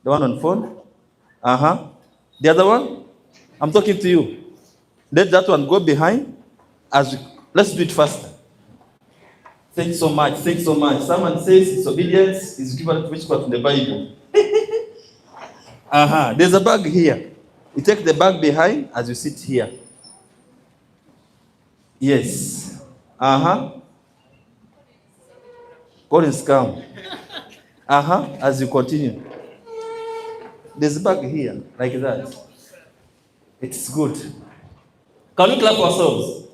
The one on phone? The other one? I'm talking to you. Let that one go behind. Let's do it faster. Thanks so much. Thanks so much. Someone says disobedience is equivalent to witchcraft in the Bible. There's a bag here. You take the bag behind as you sit here. Yes. Collins, come. As you continue. There's a bag here, like that. It's good. Can we clap ourselves?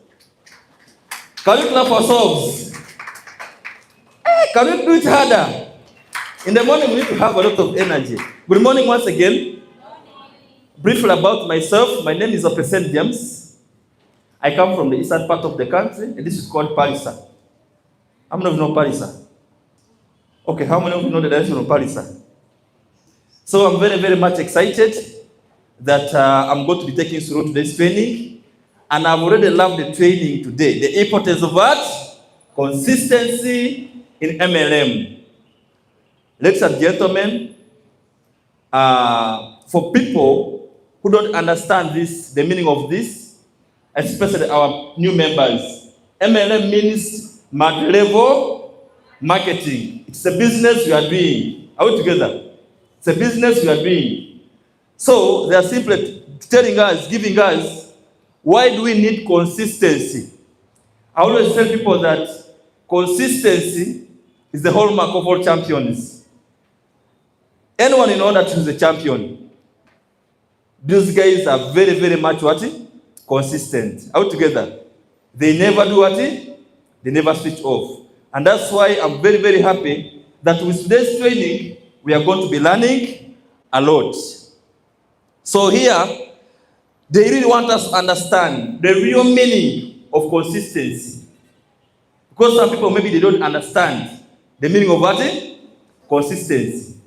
Can we clap ourselves? Can we do it harder? In the morning, we need to have a lot of energy. Good morning once again. Briefly about myself. My name is St. James. I come from the eastern part of the country, and this is called Parisa. How many of you know Parisa? Okay, how many of you know the direction of Parisa? So I'm very, very much excited that I'm going to be taking you through today's training. And I've already loved the training today. The importance of what? Consistency in MLM. Ladies and gentlemen, for people who don't understand this, the meaning of this, especially our new members, MLM means multi-level marketing. It's a business you are doing. Are we together? It's a business you are doing. So they are simply telling us, giving us, why do we need consistency? I always tell people that consistency is the hallmark of all champions. Anyone in order to be a champion, these guys are very, very much what? Consistent. Out together. They never do what? They never switch off. And that's why I'm very, very happy that with today's training, we are going to be learning a lot. So here, they really want us to understand the real meaning of consistency. Because some people, maybe they don't understand the meaning of what? Consistency.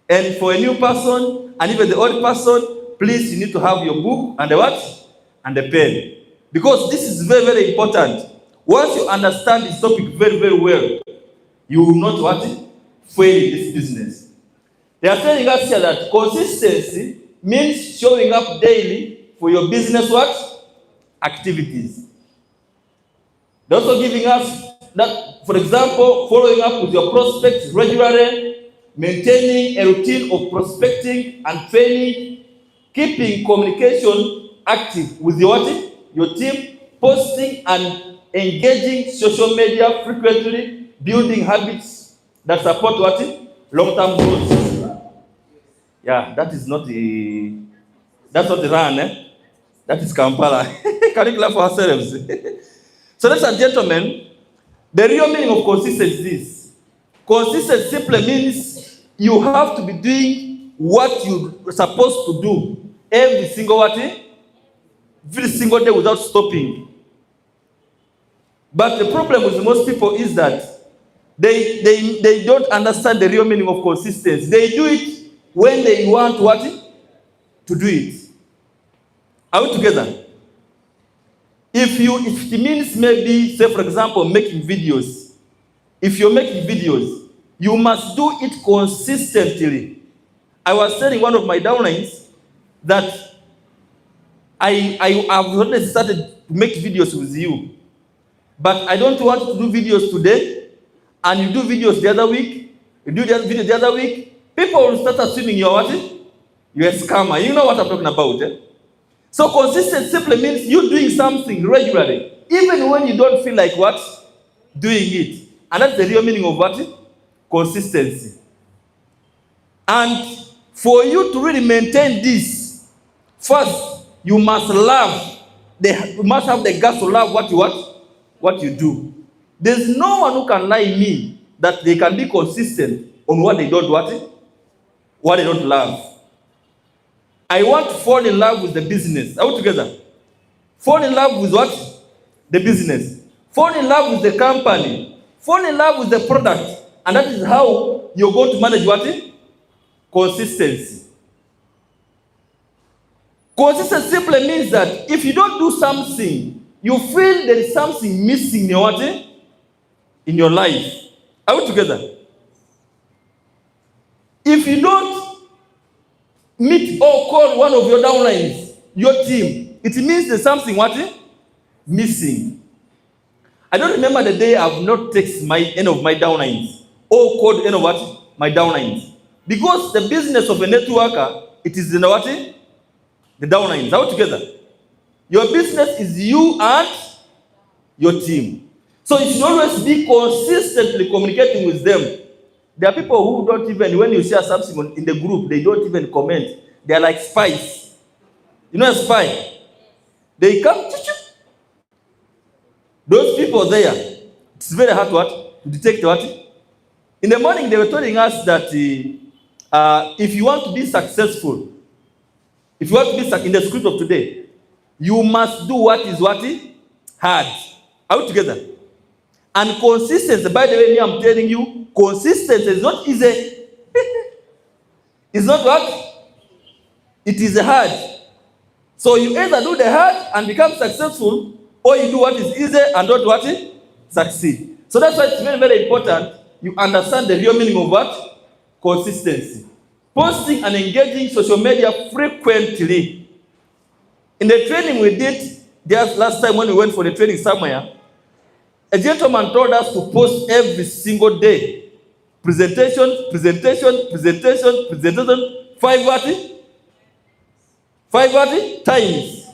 And for a new person, and even the old person, please, you need to have your book and the what? And the pen. Because this is very, very important. Once you understand this topic very, very well, you will not what? Fail in this business. They are telling us here that consistency means showing up daily for your business what? Activities. They're also giving us that, for example, following up with your prospects regularly, maintaining a routine of prospecting and training, keeping communication active with your team, posting and engaging social media frequently, building habits that support what? Long-term growth. Yeah, that's not the run, eh? That is Kampala. Can we clap for ourselves? So, ladies and gentlemen, the real meaning of consistency is this. Consistency simply means you have to be doing what you're supposed to do every single day without stopping. But the problem with most people is that they don't understand the real meaning of consistency. They do it when they want what? To do it. Are we together? If it means maybe, say for example, making videos. If you're making videos, you must do it consistently. I was telling one of my downlines that I've already started to make videos with you. But I don't want to do videos today, and you do videos the other week, you do the video the other week. People will start assuming you're what? You're a scammer. You know what I'm talking about, eh? So consistency simply means you doing something regularly, even when you don't feel like what? Doing it. And that's the real meaning of what? Consistency. And for you to really maintain this, first, you must love. You must have the guts to love what you do. There's no one who can lie me that they can be consistent on what they don't what they don't love. I want to fall in love with the business. Are we together? Fall in love with what? The business. Fall in love with the company. Fall in love with the product. And that is how you're going to manage what? Consistency. Consistency simply means that if you don't do something, you feel there is something missing in your what? In your life. Are we together? If you don't meet or call one of your downlines, your team, it means there's something what? Missing. I don't remember the day I've not texted any of my downlines or called any of what? My downlines. Because the business of a networker, it is in what? The downlines. All together. Your business is you and your team. So you should always be consistently communicating with them. There are people who don't even, when you share something in the group, they don't even comment. They are like spies. You know a spy? They come, those people there, it's very hard to detect what? In the morning, they were telling us that if you want to be successful, if you want to be in the script of today, you must do what is hard. Are we together? And consistency, by the way, I'm telling you, consistency is not easy. It's not what? It is hard. So you either do the hard and become successful, or you do what is easy and not what? Succeed. So that's why it's very, very important you understand the real meaning of what? Consistency. Posting and engaging social media frequently. In the training we did just last time when we went for the training somewhere, a gentleman told us to post every single day. Presentation. 5 times.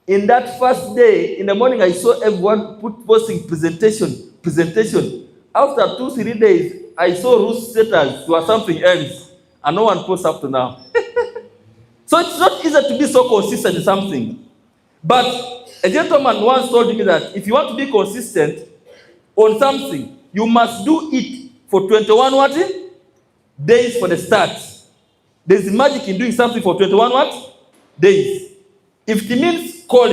In that first day, in the morning, I saw everyone posting presentation. After 2-3 days, I saw Ruth's status was something else, and no one posts up to now. So it's not easy to be so consistent in something. But a gentleman once told me that if you want to be consistent on something, you must do it for 21 days for the start. There's magic in doing something for 21 days. If it means call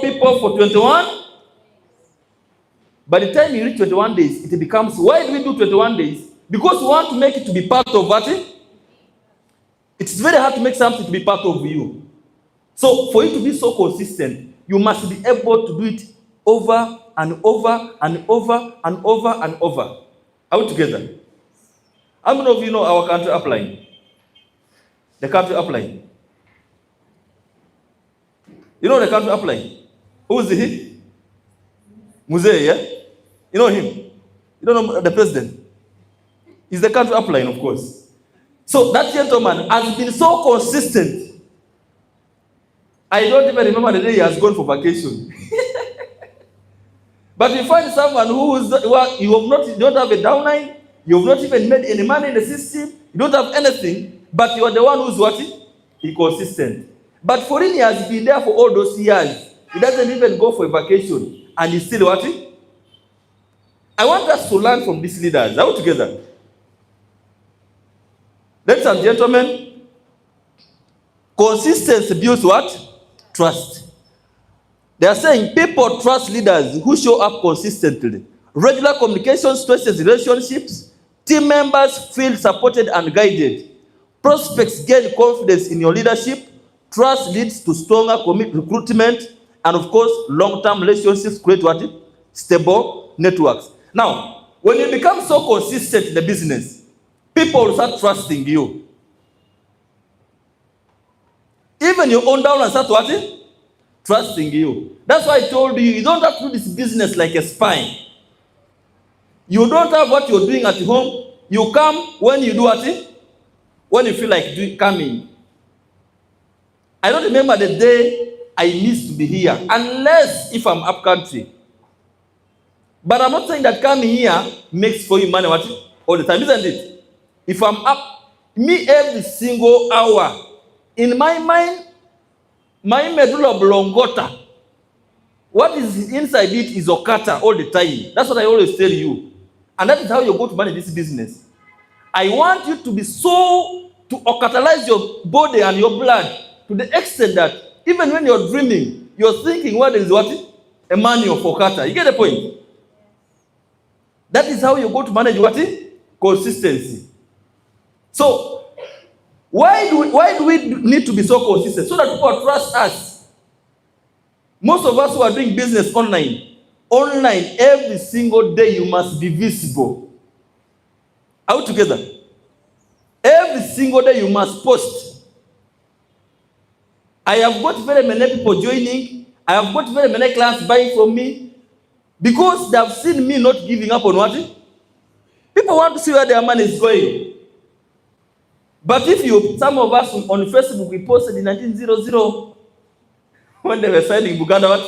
people for 21. By the time you reach 21 days, it becomes, why do we do 21 days? Because we want to make it to be part of what? It's very hard to make something to be part of you. So for you to be so consistent, you must be able to do it over and over and over and over and over. Are we together? How many of you know our country upline? The country upline. You know the country upline? Who is he? Muzee, yeah? You know him? You don't know the president? He's the country upline, of course. So that gentleman has been so consistent. I don't even remember the day he has gone for vacation. But you find someone you don't have a downline, you have not even made any money in the system, you don't have anything, but you are the one who's what? He's consistent. But for him, he has been there for all those years. He doesn't even go for a vacation, and he's still what? I want us to learn from these leaders. Are we together? Ladies and gentlemen, consistency builds what? Trust. They are saying people trust leaders who show up consistently. Regular communication strengthens relationships. Team members feel supported and guided. Prospects gain confidence in your leadership. Trust leads to stronger recruitment. And of course, long-term relationships create what? Stable networks. Now, when you become so consistent in the business, people will start trusting you. Even your own downline start what? Trusting you. That's why I told you, you don't have to do this business like a spy. You don't have what you're doing at home. You come when you do what? When you feel like coming. I don't remember the day I missed to be here, unless if I'm up country. But I'm not saying that coming here makes for you money what? All the time, isn't it? If I'm up, me every single hour, in my mind, my medulla oblongata, what is inside it is OQATA all the time. That's what I always tell you. And that is how you go to manage this business. I want you to be to OQATalize your body and your blood to the extent that even when you're dreaming, you're thinking what is what? A manual for OQATA. You get the point? That is how you go to manage what? Consistency. So, why do we need to be so consistent? So that people trust us. Most of us who are doing business online, every single day you must be visible. Are we together? Every single day you must post. I have got very many people joining. I have got very many clients buying from me because they have seen me not giving up on what? People want to see where their money is going. But if some of us on Facebook, we posted in 1900 when they were signing Buganda what?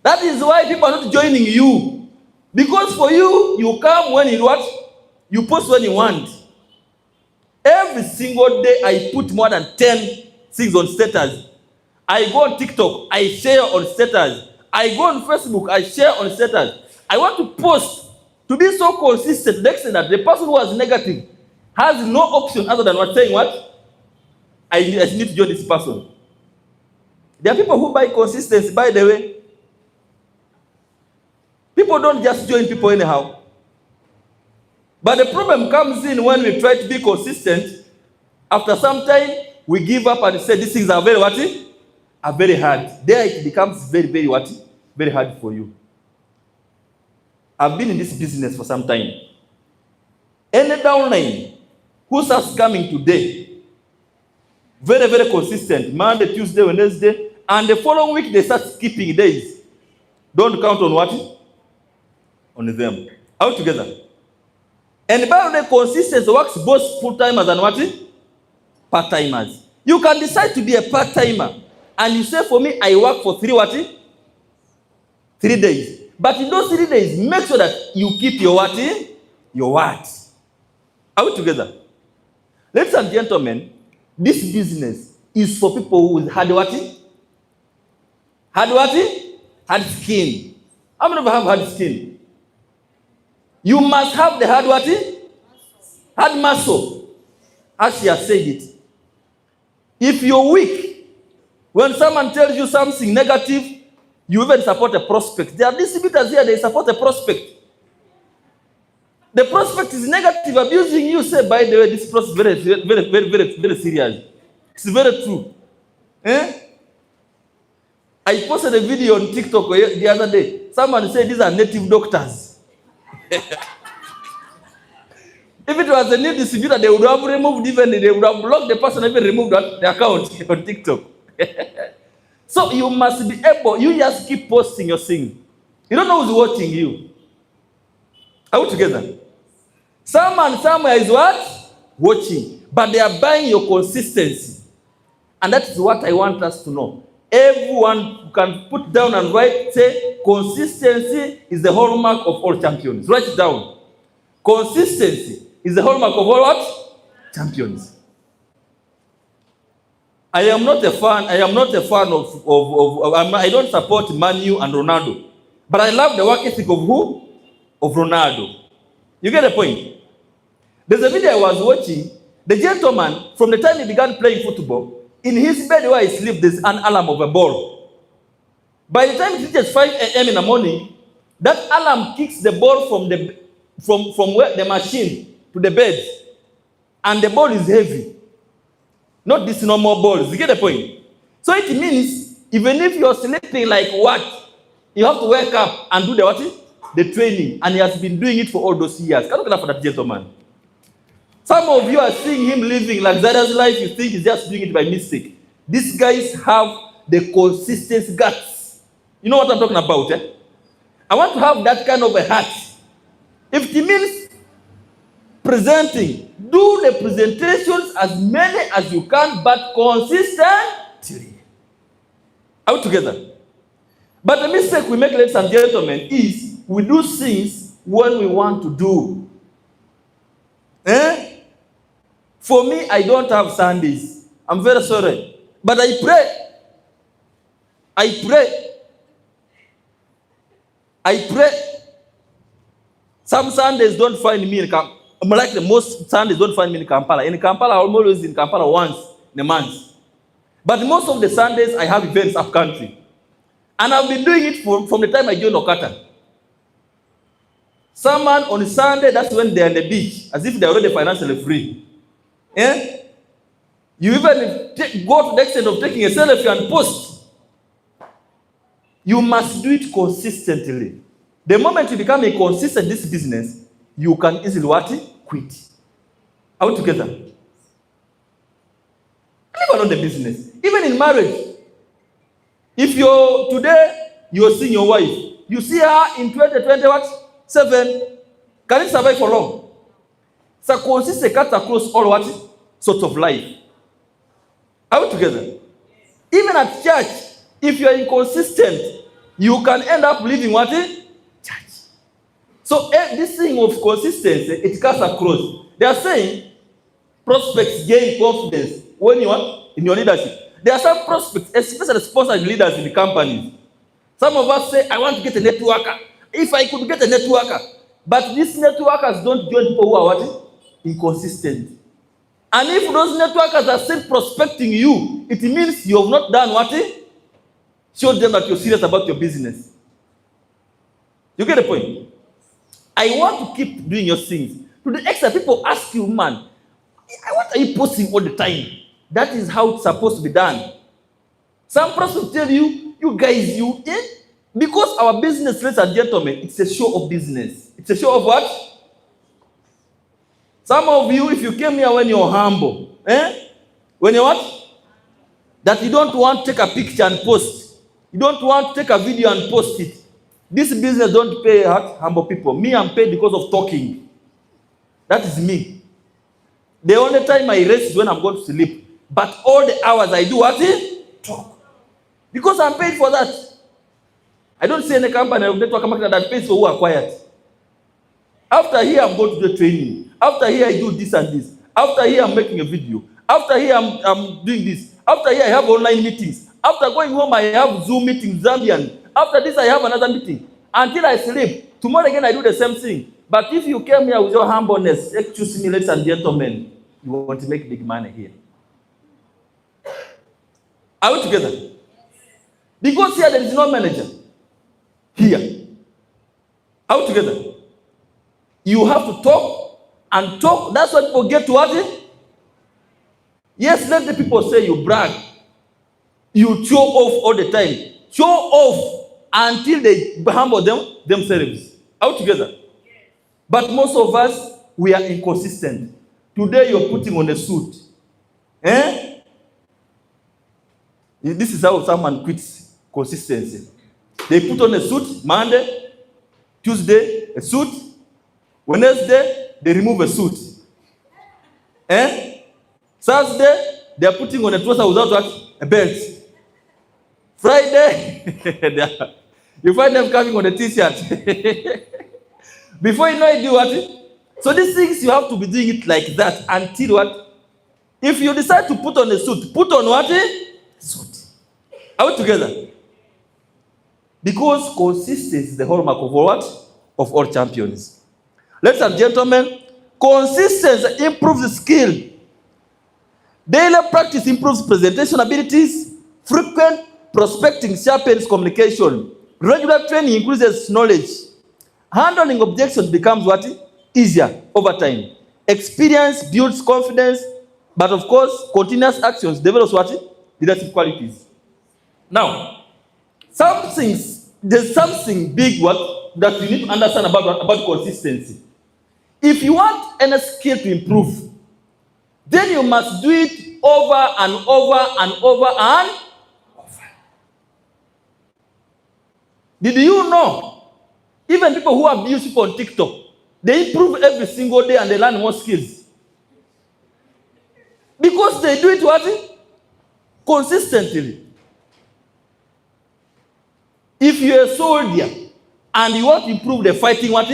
That is why people are not joining you. Because for you, you come when you what? You post when you want. Every single day, I put more than 10 things on status. I go on TikTok, I share on status. I go on Facebook, I share on status. I want to post to be so consistent next thing that the person who was negative has no option other than what saying what? I need to join this person. There are people who buy consistency, by the way. People don't just join people anyhow. But the problem comes in when we try to be consistent. After some time, we give up and say these things are very what? Are very hard. There it becomes very, very what? Very hard for you. I've been in this business for some time. Any downline who starts coming today, very, very consistent, Monday, Tuesday, Wednesday, and the following week they start skipping days. Don't count on what? On them. Out together. And by the way, consistency works both full-timers and what? Part-timers. You can decide to be a part-timer. And you say, for me, I work for 3 what? 3 days. But in those 3 days, make sure that you keep your what? Your word. Are we together? Ladies and gentlemen, this business is for people with hard what? Hard what? Hard skin. How many of you have hard skin? You must have the hard what? Hard muscle. As she has said it. If you're weak, when someone tells you something negative, you even support a prospect. There are distributors here, they support a prospect. The prospect is negative, abusing you. Say, by the way, this prospect is very, very, very, very, very serious. It's very true. I posted a video on TikTok the other day. Someone said these are native doctors. If it was a new distributor, they would have removed they would have blocked the person, even removed the account on TikTok. So you must be able, you just keep posting your thing. You don't know who's watching you. Are we together? Someone somewhere is what? Watching. But they are buying your consistency. And that is what I want us to know. Everyone can put down and write, say, consistency is the hallmark of all champions. Write it down. Consistency is the hallmark of all what? Champions. I am not a fan of I don't support Manu and Ronaldo. But I love the work ethic of who? Of Ronaldo. You get the point? There's a video I was watching. The gentleman, from the time he began playing football, in his bed where he sleeps, there's an alarm of a ball. By the time it reaches 5 a.m. in the morning, that alarm kicks the ball from where the machine to the bed. And the ball is heavy. Not this normal balls. You get the point? So it means, even if you're sleeping like what? You have to wake up and do the what? The training. And he has been doing it for all those years. Can you clap for that gentleman? Some of you are seeing him living luxurious life. You think he's just doing it by mistake. These guys have the consistent guts. You know what I'm talking about, eh? I want to have that kind of a heart. If it means presenting, do the presentations as many as you can, but consistently. Are we together? But the mistake we make, ladies and gentlemen, is we do things when we want to do. For me, I don't have Sundays. I'm very sorry. But I pray. I pray. Some Sundays don't find me in Kampala. Like most Sundays don't find me in Kampala. In Kampala, I'm always in Kampala once in a month. But most of the Sundays, I have events up country. And I've been doing it from the time I joined OQATA. Someone on Sunday, that's when they're on the beach, as if they're already financially free. You even go to the extent of taking a selfie and post. You must do it consistently. The moment you become inconsistent in this business, you can easily what? Quit. Are we together? Live alone the business. Even in marriage. If today you're seeing your wife, you see her in 2027, can it survive for long? So consistent cut across all what sorts of life. Are we together? Even at church, if you are inconsistent, you can end up living what? Church. So this thing of consistency, it cuts across. They are saying prospects gain confidence when you are in your leadership. There are some prospects, especially sponsored leaders in the companies. Some of us say, I want to get a networker. If I could get a networker. But these networkers don't join people who are what? Inconsistent. And if those networkers are still prospecting you, it means you have not done what? Show them that you're serious about your business. You get the point? I want to keep doing your things. To the extent people ask you, man, what are you posting all the time? That is how it's supposed to be done. Some person will tell you, you guys, because our business, ladies and gentlemen, it's a show of business. It's a show of what? Some of you, if you came here when you're humble, when you're what? That you don't want to take a picture and post. You don't want to take a video and post it. This business don't pay humble people. Me, I'm paid because of talking. That is me. The only time I rest is when I'm going to sleep. But all the hours I do what? Talk. Because I'm paid for that. I don't see any company of network marketing that pays for who are quiet. After here, I'm going to do training. After here, I do this and this. After here, I'm making a video. After here, I'm doing this. After here, I have online meetings. After going home, I have Zoom meetings, Zambian. After this, I have another meeting. Until I sleep. Tomorrow again, I do the same thing. But if you came here with your humbleness, excuse me, ladies and gentlemen, you want to make big money here. Are we together? Because here there is no manager. Here. Are we together? You have to talk and talk. That's what people get to what? Yes, let the people say you brag. You show off all the time. Show off until they humble themselves. Are we together? But most of us, we are inconsistent. Today you're putting on a suit. This is how someone quits consistency. They put on a suit Monday, Tuesday, a suit. Wednesday, they remove a suit. Thursday, they are putting on a trouser without what? A belt. Friday, you find them coming on a t-shirt. Before you know it, do what? So these things, you have to be doing it like that until what? If you decide to put on a suit, put on what? Suit. Are we together? Because consistency is the hallmark of what? Of all champions. Ladies and gentlemen, consistency improves skill. Daily practice improves presentation abilities. Frequent prospecting sharpens communication. Regular training increases knowledge. Handling objections becomes what? Easier over time. Experience builds confidence, but of course, continuous actions develops what? Leadership qualities. Now, there's something big that you need to understand about consistency. If you want any skill to improve, then you must do it over and over and over and over. Did you know? Even people who abuse people on TikTok, they improve every single day and they learn more skills. Because they do it what? Consistently. If you're a soldier and you want to improve the fighting what?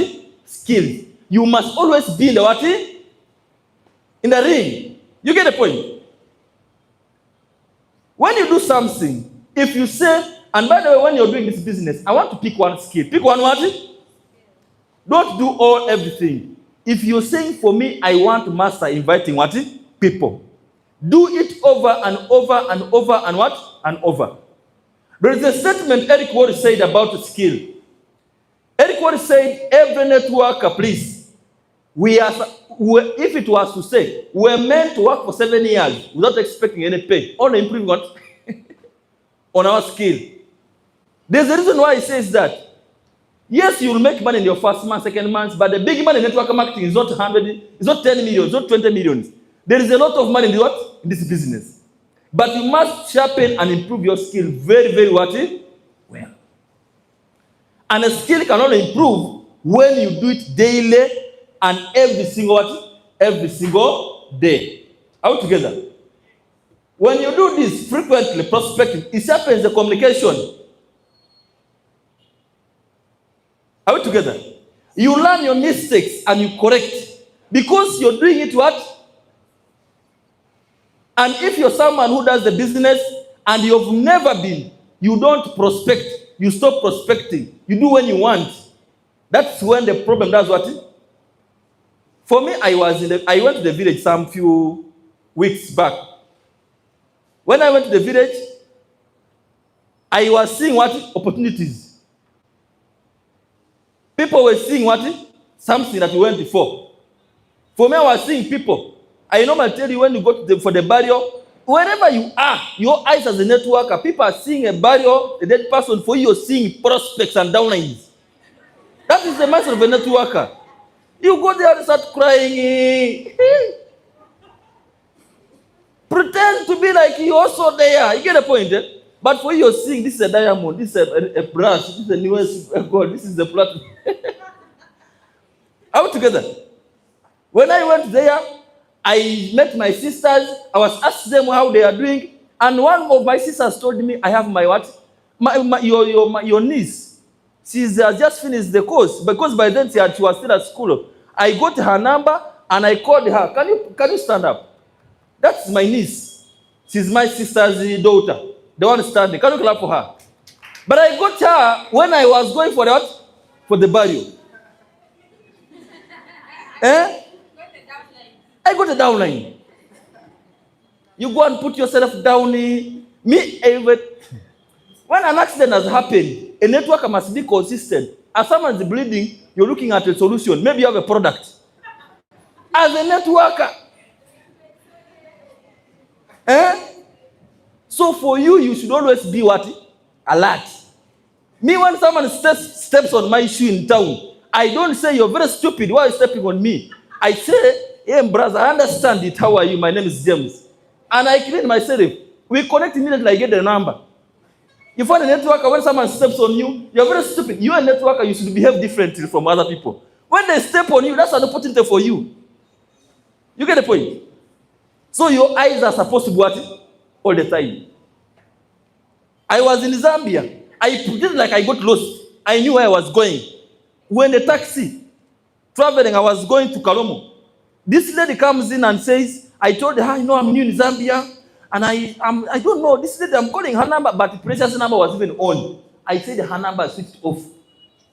Skills, you must always be in the what? In the ring. You get the point? When you do something, if you say, and by the way, when you're doing this business, I want to pick one skill. Pick one what? Don't do everything. If you're saying, for me, I want to master inviting what? People. Do it over and over and over and what? And over. There is a statement Eric Ward said about skill. Eric Ward said, every networker, please, if it was to say, we're meant to work for 7 years without expecting any pay, only improving what? On our skill. There's a reason why he says that. Yes, you will make money in your first month, second month, but the big money in network marketing is not 100, it's not 10 million, it's not 20 millions. There is a lot of money in what? In this business. But you must sharpen and improve your skill very, very what? Well. And a skill can only improve when you do it daily and every single what? Every single day. Are we together? When you do this frequently, prospecting, it sharpens the communication. Are we together? You learn your mistakes and you correct. Because you're doing it what? And if you're someone who does the business and you've never been, you don't prospect, you stop prospecting, you do when you want. That's when the problem does what? For me, I went to the village some few weeks back. When I went to the village, I was seeing what? Opportunities. People were seeing what? Something that we went before. For me, I was seeing people. I normally tell you when you go to for the burial, wherever you are, your eyes as a networker, people are seeing a burial, a dead person. For you, you're seeing prospects and downlines. That is the mindset of a networker. You go there and start crying. Pretend to be like you also there. You get the point, eh? But for you, you're seeing this is a diamond, this is a brass, this is the newest gold, this is the platinum. Are we together? When I went there, I met my sisters. I was asking them how they are doing, and one of my sisters told me, "I have my what? Your niece. She's just finished the course because by then she was still at school. I got her number and I called her. Can you stand up? That's my niece. She's my sister's daughter. The one standing. Can you clap for her? But I got her when I was going for what? For the burial. I got a downline. You go and put yourself down. When an accident has happened, a networker must be consistent. As someone is bleeding, you're looking at a solution. Maybe you have a product. As a networker. So for you, you should always be what? Alert. Me, when someone steps on my shoe in town, I don't say, "You're very stupid. Why are you stepping on me?" I say, "Hey, brother, I understand it. How are you? My name is James." And I clean myself. We connect immediately, I get the number. You find a networker, when someone steps on you, you're very stupid. You're a networker, you should behave differently from other people. When they step on you, that's an opportunity for you. You get the point? So your eyes are supposed to be what? All the time. I was in Zambia. I pretended like I got lost. I knew where I was going. When the taxi, traveling, I was going to Kalomo. This lady comes in and says, I told her, I'm new in Zambia, and I don't know, this lady, I'm calling her number, but the precious number was even on. I said her number switched off.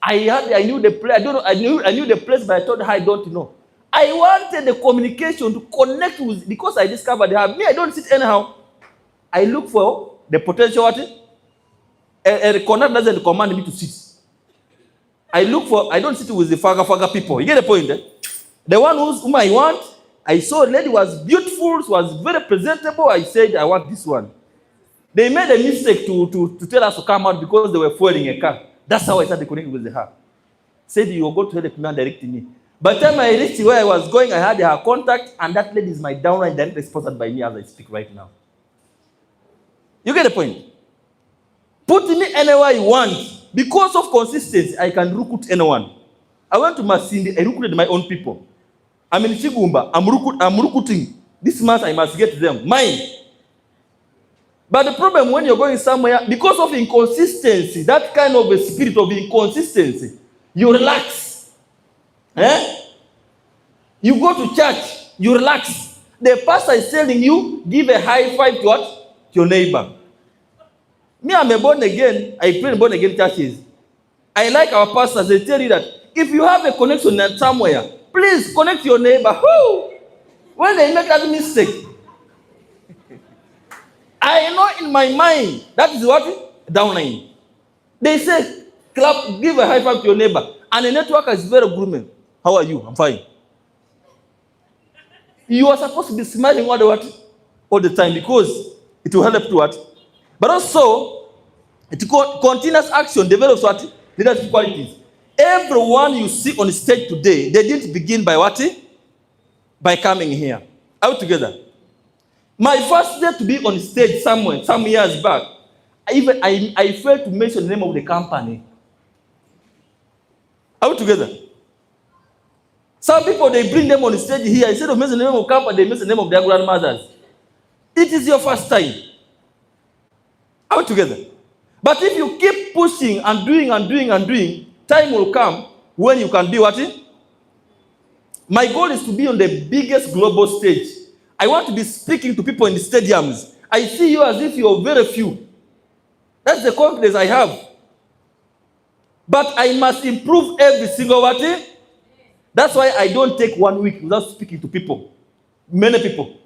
I knew the place, I knew the place, but I told her I don't know. I wanted the communication to connect with, because I discovered her. Me, I don't sit anyhow. I look for the potential what? A connect doesn't command me to sit. I don't sit with the faga people. You get the point, eh? The one whom I want, I saw a lady was beautiful, was very presentable. I said, I want this one. They made a mistake to tell us to come out because they were fueling a car. That's how I started connecting with her. Said, you will go to help me and direct me. By the time I reached where I was going, I had her contact, and that lady is my downline directly sponsored by me as I speak right now. You get the point? Put me anywhere you want. Because of consistency, I can recruit anyone. I went to Masindi, I recruited my own people. I'm in Chigumba, I'm recruiting. This month I must get them. Mine. But the problem when you're going somewhere, because of inconsistency, that kind of a spirit of inconsistency, you relax. You go to church, you relax. The pastor is telling you, give a high five to what? To your neighbor. Me, I'm a born again. I pray in born again churches. I like our pastors. They tell you that if you have a connection somewhere, please connect your neighbor. Who? When they make that mistake, I know in my mind that is what? Downline. They say, clap, give a high five to your neighbor. And the networker is very grooming. How are you? I'm fine. You are supposed to be smiling all the time because it will help to what? But also, continuous action develops what? Leadership qualities. Everyone you see on stage today, they didn't begin by what? By coming here. Are we together? My first day to be on stage somewhere, some years back, I failed to mention the name of the company. Are we together? Some people, they bring them on stage here. Instead of mentioning the name of the company, they mention the name of their grandmothers. It is your first time. Are we together? But if you keep pushing and doing, time will come when you can be what? My goal is to be on the biggest global stage. I want to be speaking to people in the stadiums. I see you as if you're very few. That's the confidence I have. But I must improve every single what? That's why I don't take 1 week without speaking to people. Many people.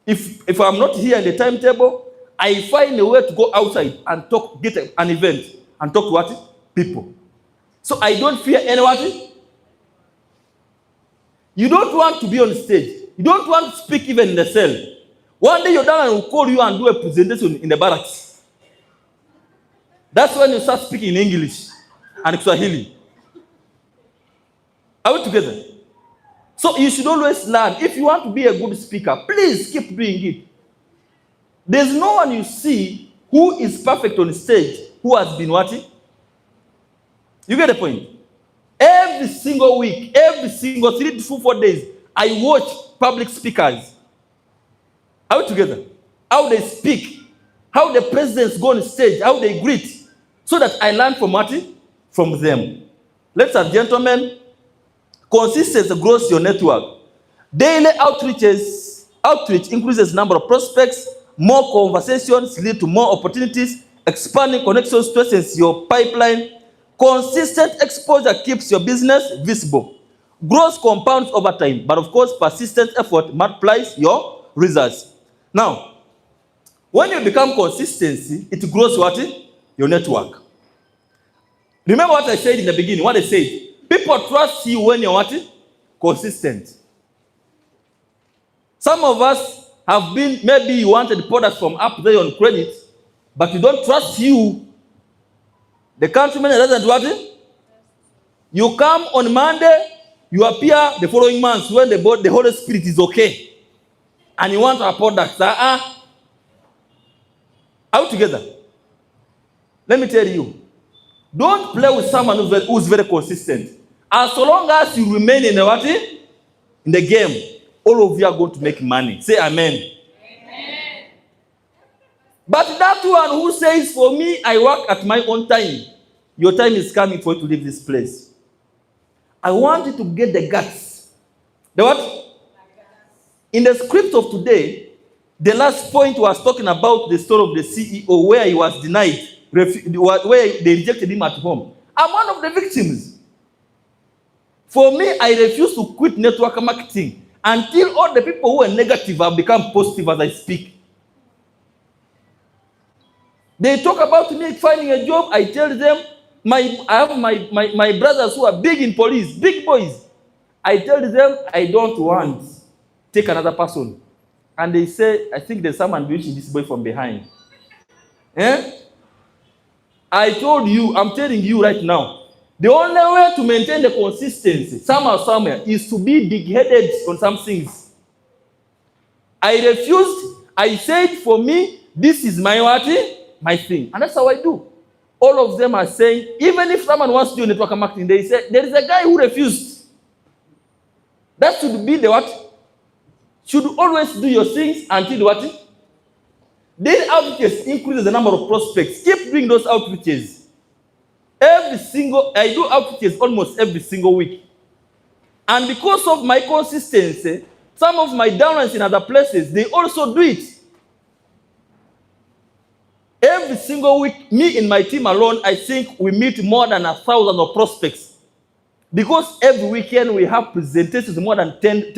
If I'm not here in the timetable, I find a way to go outside and talk, get an event, and talk to what? People. So I don't fear anyone. You don't want to be on stage. You don't want to speak even in the cell. One day your dad will call you and do a presentation in the barracks. That's when you start speaking in English and Swahili. Are we together? So you should always learn. If you want to be a good speaker, please keep doing it. There's no one you see who is perfect on stage who has been what? You get the point? Every single week, every single 3 to 4 days, I watch public speakers. Are we together? How they speak, how the presidents go on stage, how they greet, so that I learn from what? From them. Ladies and gentlemen, consistency grows your network. Daily outreach increases number of prospects. More conversations lead to more opportunities. Expanding connections strengthens your pipeline. Consistent exposure keeps your business visible. Growth compounds over time, but of course, persistent effort multiplies your results. Now, when you become consistency, it grows what? Your network. Remember what I said in the beginning, what I said. People trust you when you're what? Consistent. Some of us have been, maybe you wanted products from up there on credit, but you don't trust you. The country manager doesn't what? You come on Monday, you appear the following month when the Holy Spirit is okay. And you want our products. Are we together? Let me tell you. Don't play with someone who's very consistent. As long as you remain in the what? In the game, all of you are going to make money. Say amen. Amen. But that one who says, for me, I work at my own time. Your time is coming for you to leave this place. I want you to get the guts. The what? In the script of today, the last point was talking about the story of the CEO where he was denied, where they rejected him at home. I'm one of the victims. For me, I refuse to quit network marketing until all the people who are negative have become positive as I speak. They talk about me finding a job. I tell them, I have my brothers who are big in police, big boys. I tell them, I don't want. Take another person. And they say, I think there's someone bewitching this boy from behind. I told you, I'm telling you right now, the only way to maintain the consistency, somewhere, is to be big-headed on some things. I refused. I said, for me, this is my what? My thing. And that's how I do. All of them are saying, even if someone wants to do network marketing, they say, there is a guy who refused. That should be the what? Should always do your things until what? Daily outreaches increases the number of prospects. Keep doing those outreaches. I do outreaches almost every single week. And because of my consistency, some of my downlines in other places, they also do it. Every single week, me and my team alone, I think we meet more than 1,000 of prospects. Because every weekend we have presentations, more than 10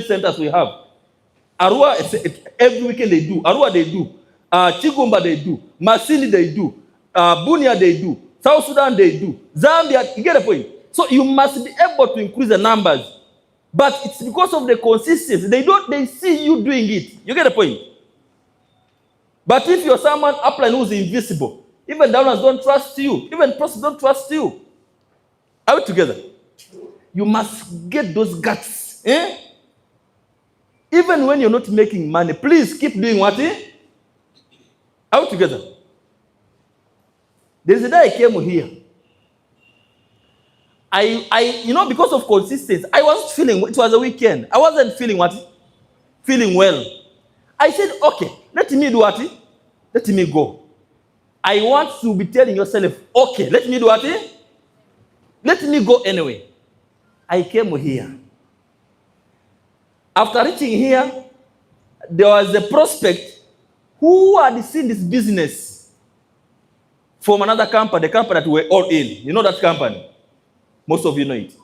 centers we have. Arua, every weekend they do. Arua they do. Chigumba they do. Masini they do. Bunia they do. South Sudan they do. Zambia, you get the point. So you must be able to increase the numbers. But it's because of the consistency. They see you doing it. You get the point. But if you're someone upline who's invisible, even downers don't trust you. Even prospects don't trust you. Are we together? You must get those guts. Even when you're not making money, please keep doing what? Are we together? There's a day I came here. Because of consistency, I was feeling, it was a weekend. I wasn't feeling what? Feeling well. I said, okay, let me do what? Let me go. I want to be telling yourself, okay, let me do what? Let me go anyway. I came here. After reaching here, there was a prospect who had seen this business from another company, the company that we were all in. You know that company? Most of you know it.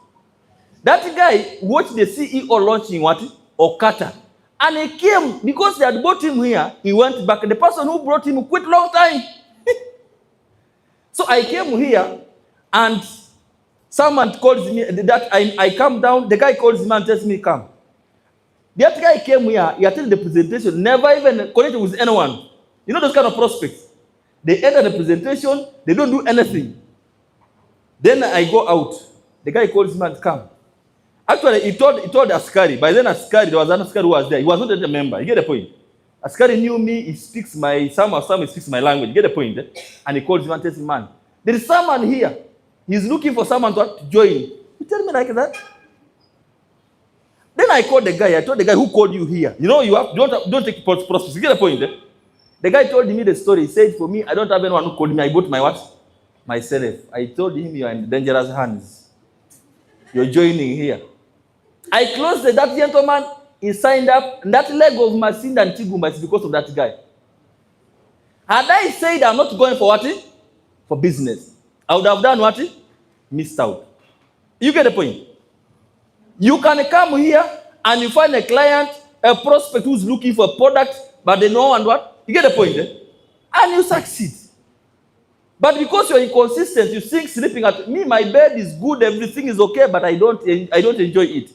That guy watched the CEO launching what? OQATA. And he came, because they had brought him here, he went back. The person who brought him quit long time. So I came here, and someone calls me, that I come down, the guy calls me and tells me, come. The other guy came here, he attended the presentation, never even connected with anyone. You know those kind of prospects. They enter the presentation, they don't do anything. Then I go out. The guy calls me and come. Actually, he told Askari. By then, Askari, there was an Askari who was there. He was not a member. You get the point? Askari knew me. He speaks some he speaks my language. You get the point? And he calls me and tells me, man, there is someone here. He's looking for someone to join. You tell me like that? Then I called the guy. I told the guy who called you here. You know, don't take process. You get the point? The guy told me the story. He said, for me, I don't have anyone who called me. I got my what? Myself. I told him, you are in dangerous hands. You're joining here. I closed that gentleman. He signed up. And that leg of Masinda and Tigumba is because of that guy. Had I said I'm not going for what? For business, I would have done what? Missed out. You get the point? You can come here and you find a client, a prospect who's looking for a product, but they know and what? You get the point? And you succeed. But because you're inconsistent, you think sleeping at me, my bed is good, everything is okay, but I don't enjoy it.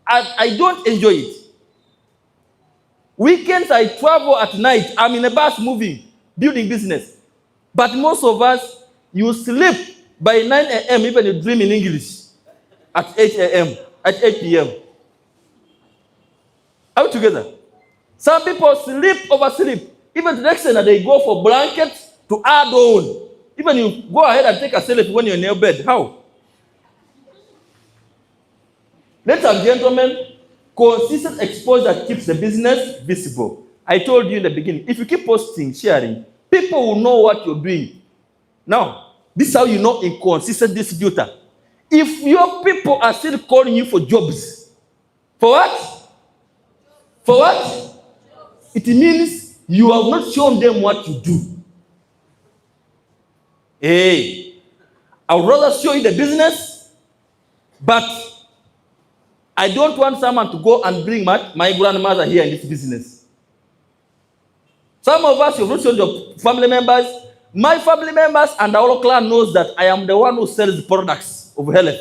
I don't enjoy it. Weekends I travel at night. I'm in a bus moving, building business. But most of us, you sleep by 9 a.m. even you dream in English at 8 a.m., at 8 p.m. Are we together? Some people sleep, oversleep. Even to the extent that they go for blankets to add on. Even you go ahead and take a selfie when you're in your bed. How? Ladies and gentlemen, consistent exposure keeps the business visible. I told you in the beginning, if you keep posting, sharing, people will know what you're doing. Now, this is how you know inconsistent distributor. If your people are still calling you for jobs, for what? For what? It means you have not shown them what you do. Hey, I would rather show you the business, but I don't want someone to go and bring my grandmother here in this business. Some of us, you've not shown your family members. My family members and our clan knows that I am the one who sells products of health.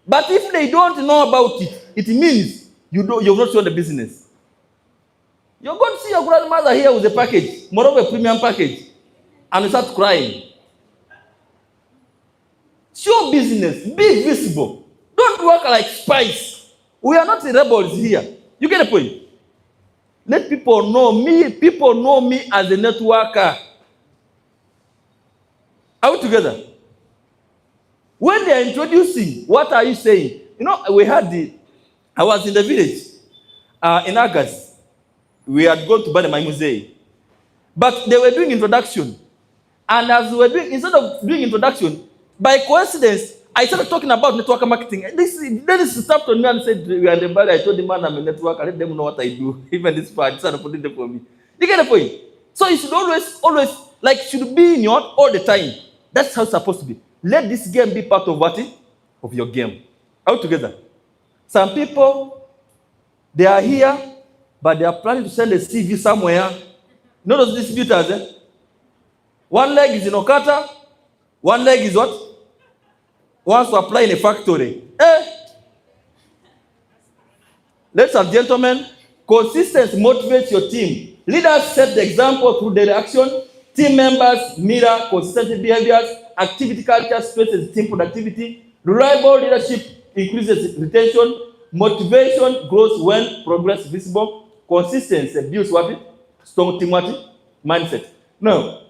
But if they don't know about it, it means you've not shown the business. You're going to see your grandmother here with a package, moreover a premium package, and you start crying. Show business, be visible. Don't work like spies. We are not rebels here. You get the point? Let people know me. People know me as a networker. Are we together? When they are introducing, what are you saying? You know, I was in the village in August. We had gone to my museum. But they were doing introduction. And as we were doing, instead of doing introduction, by coincidence, I started talking about network marketing. Then he stopped on me and said, we are in the bar. I told the man I'm a networker. I let them know what I do. Even this part, started putting them for me. You get the point? So you should always, should be in your all the time. That's how it's supposed to be. Let this game be part of what? Of your game. Are we together? Some people, they are here, but they are planning to send a CV somewhere. You know those distributors, One leg is in OQATA, one leg is what? Wants to apply in a factory. Ladies and gentlemen, consistency motivates your team. Leaders set the example through their action. Team members mirror consistent behaviors. activity culture strengthens team productivity. Reliable leadership increases retention. Motivation grows when progress is visible. Consistency builds what? Strong team what? Mindset. Now,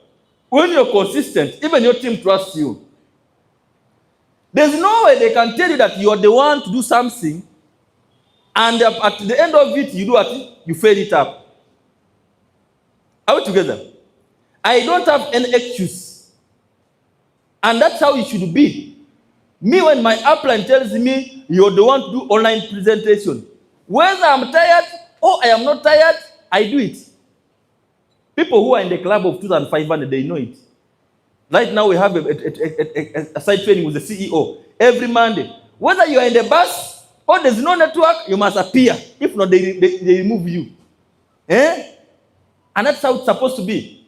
when you're consistent, even your team trusts you. There's no way they can tell you that you're the one to do something, and at the end of it, you do what? You fail it up. Are we together? I don't have any excuse. And that's how it should be. Me, when my upline tells me you're the one to do online presentation, whether I'm tired or I am not tired, I do it. People who are in the club of 2,500, they know it. Right now, we have a side training with the CEO every Monday. Whether you are in the bus or there's no network, you must appear. If not, they remove you. And that's how it's supposed to be.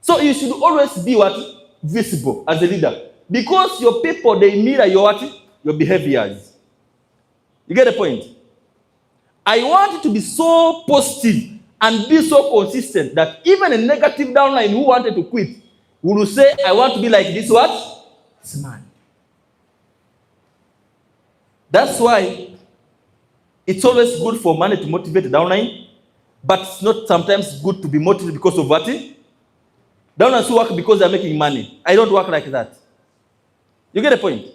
So you should always be what? Visible as a leader. Because your people, they mirror your what? Your behaviors. You get the point? I want you to be so positive and be so consistent that even a negative downline who wanted to quit will say, I want to be like this what? This man. That's why it's always good for money to motivate the downline, but it's not sometimes good to be motivated because of what? Downlines who work because they're making money. I don't work like that. You get the point?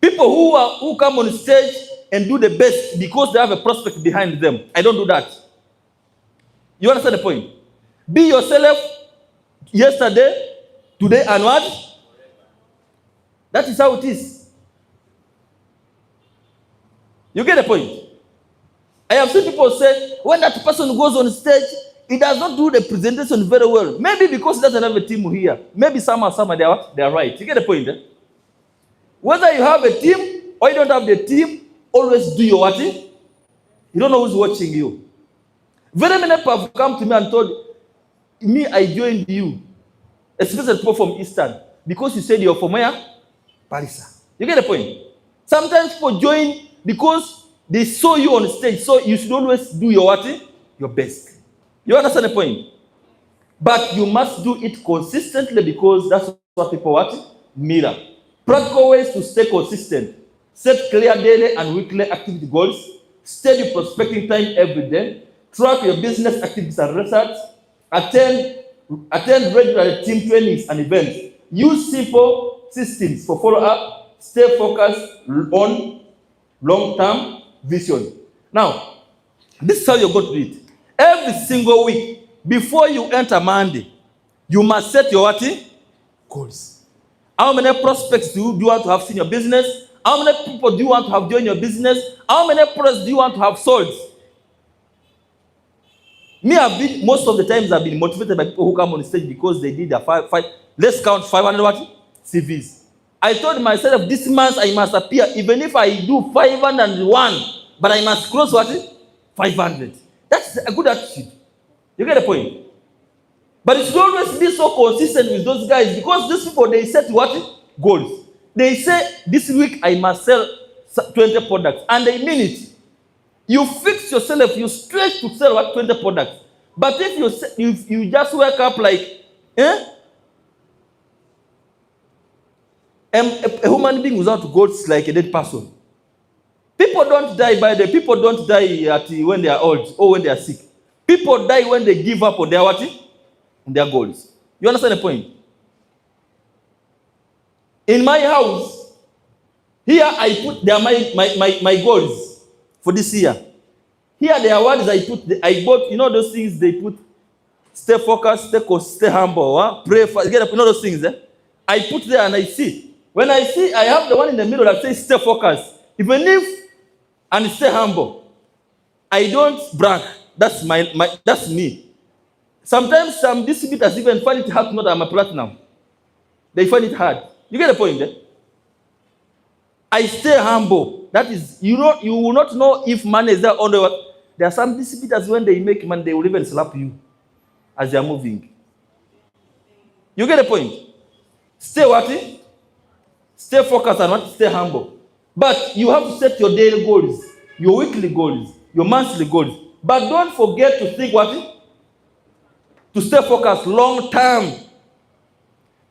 People who come on stage and do the best because they have a prospect behind them. I don't do that. You understand the point? Be yourself yesterday, today, and what? That is how it is. You get the point? I have seen people say, when that person goes on stage, he does not do the presentation very well. Maybe because he doesn't have a team here. Maybe some they are right. You get the point? Eh? Whether you have a team or you don't have the team, always do your what? You don't know who's watching you. Very many people have come to me and told me, I joined you, especially people from Eastern, because you said you're from where? Paris. You get the point? Sometimes people join because they saw you on stage, so you should always do your what? Your best. You understand the point? But you must do it consistently because that's what people what? Mirror. Practical ways to stay consistent. Set clear daily and weekly activity goals. Steady prospecting time every day. Track your business activities and results. Attend regular team trainings and events. Use simple systems for follow-up. Stay focused on long-term vision. Now, this is how you're going to do it. Every single week, before you enter Monday, you must set your what? Goals. How many prospects do you want to have seen your business? How many people do you want to have joined your business? How many products do you want to have sold? Most of the times I've been motivated by people who come on stage because they did let's count 500 what? CVs. I told myself this month I must appear, even if I do 501, but I must close what? 500. That's a good attitude. You get the point? But it should always be so consistent with those guys because these people, they set what? Goals. They say, this week I must sell 20 products. And they mean it. You fix yourself, you stretch to sell what? 20 products. But if you just wake up like, a human being without goals is like a dead person. People don't die people don't die when they are old or when they are sick. People die when they give up on their what? On their goals. You understand the point? In my house, here I put my goals for this year. Here the awards I bought, you know those things they put, stay focused, stay humble, pray for, get up, you know those things. I put there and I see. When I see, I have the one in the middle that says stay focused. Even if and stay humble. I don't brag. That's that's me. Sometimes some distributors even find it hard to know that I'm a platinum. They find it hard. You get the point, eh? I stay humble. That is, you will not know if money is there on the work. There are some distributors when they make money, they will even slap you as they are moving. You get the point? Stay what? Stay focused and what? Stay humble. But you have to set your daily goals, your weekly goals, your monthly goals. But don't forget to think what? To stay focused long term.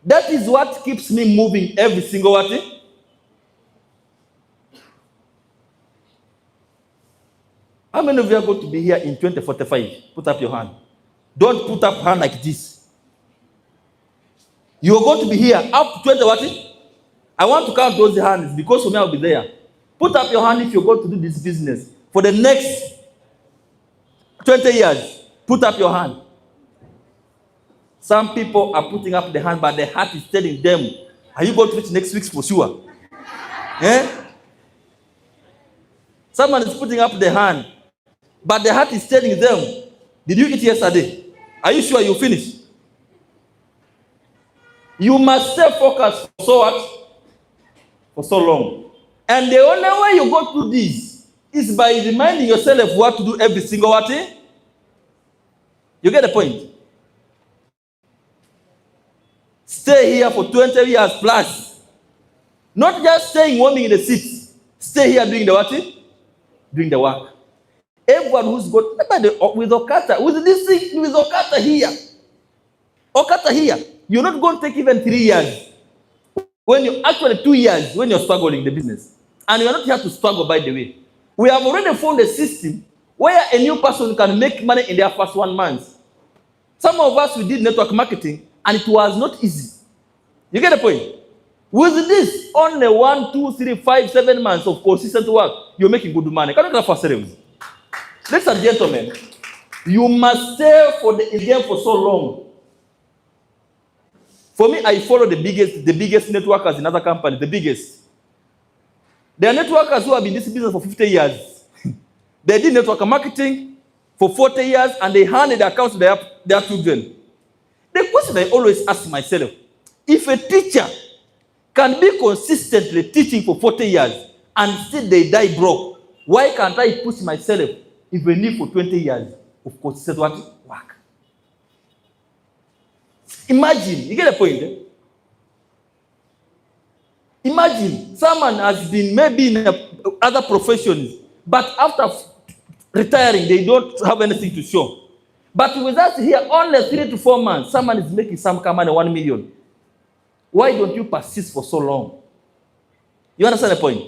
That is what keeps me moving every single what? How many of you are going to be here in 2045? Put up your hand. Don't put up hand like this. You are going to be here up to 20 what? I want to count those hands because for me I'll be there. Put up your hand if you're going to do this business for the next 20 years. Put up your hand. Some people are putting up the hand, but the heart is telling them, are you going to reach next week for sure? Someone is putting up the hand, but the heart is telling them, did you eat yesterday? Are you sure you finished? You must stay focused for so what? For so long. And the only way you go through this is by reminding yourself what to do every single what? You get the point? Stay here for 20 years plus. Not just staying warming in the seats. Stay here doing the what? Doing the work. Everyone who's got, with OQATA, with this thing, with OQATA here, you're not going to take even 3 years. When you actually 2 years, when you're struggling in the business. And you're not here to struggle, by the way. We have already found a system where a new person can make money in their first 1 month. Some of us, we did network marketing, and it was not easy. You get the point? With this, only 1, 2, 3, 5, 7 months of consistent work, you're making good money. Can you clap for yourselves? Ladies and gentlemen, you must stay for the game for so long. For me, I follow the biggest networkers in other companies, the biggest. There are networkers who have been in this business for 50 years. They did network marketing for 40 years, and they handed the accounts to their children. The question I always ask myself, if a teacher can be consistently teaching for 40 years and still they die broke, why can't I push myself even if for 20 years of consistent work? Imagine, you get the point? Eh? Imagine someone has been maybe in other professions, but after retiring, they don't have anything to show. But with us here, only 3 to 4 months, someone is making some money, 1 million. Why don't you persist for so long? You understand the point?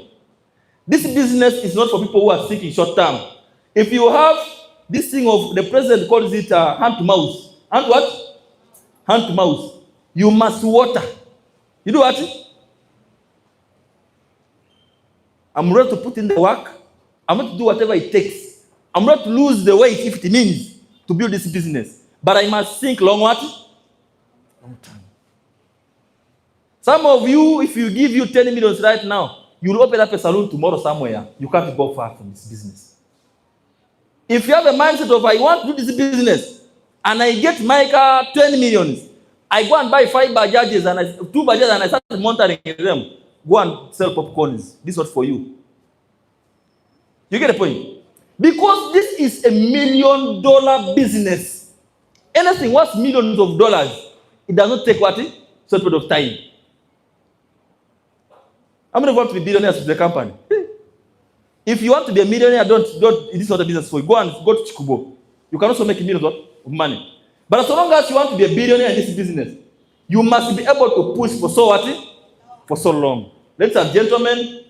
This business is not for people who are seeking short term. If you have this thing of, the president calls it hand to mouth. Hand what? Hand to mouth. You must water. You do what? I'm ready to put in the work. I'm ready to do whatever it takes. I'm ready to lose the weight if it means to build this business. But I must think long what? Long time. Some of you, if you give you 10 million right now, you'll open up a salon tomorrow somewhere. You can't go far from this business. If you have a mindset of, I want to do this business, and I get my car 20 million, I go and buy 5 Bajajes, and 2 Bajajes, and I start monitoring them. Go and sell popcorns. This is not for you. You get the point? Because this is a $1 million business. Anything worth millions of dollars, it does not take what? Short period of time. How many want to be billionaires with the company? If you want to be a millionaire, don't. This is not a business for you. Go to Chikubo. You can also make millions of money. But as long as you want to be a billionaire in this business, you must be able to push for so what? For so long. Ladies and gentlemen,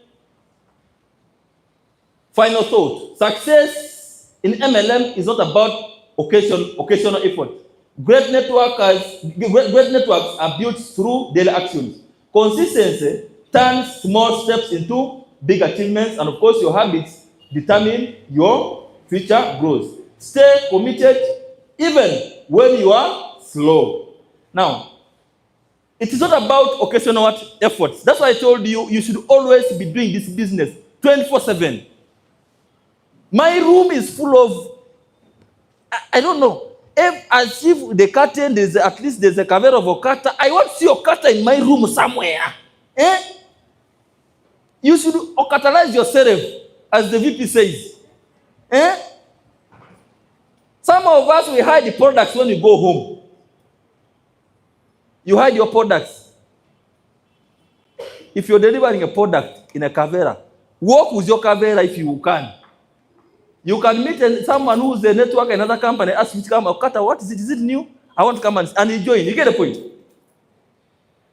final thought. Success in MLM is not about occasional effort. Great networks are built through daily actions. Consistency turns small steps into big achievements, and of course, your habits determine your future growth. Stay committed even when you are slow. Now, it is not about occasional efforts. That's why I told you, you should always be doing this business 24/7. My room is full of, I don't know, as if the curtain, there's a cover of OQATA. I want to see OQATA in my room somewhere. You should OQATAize yourself, as the VP says. Some of us, we hide the products when we go home. You hide your products. If you're delivering a product in a Kavera, work with your Kavera if you can. You can meet someone who's a network, another company, ask you to come, OQATA, what is it? Is it new? I want to come and you join. You get the point?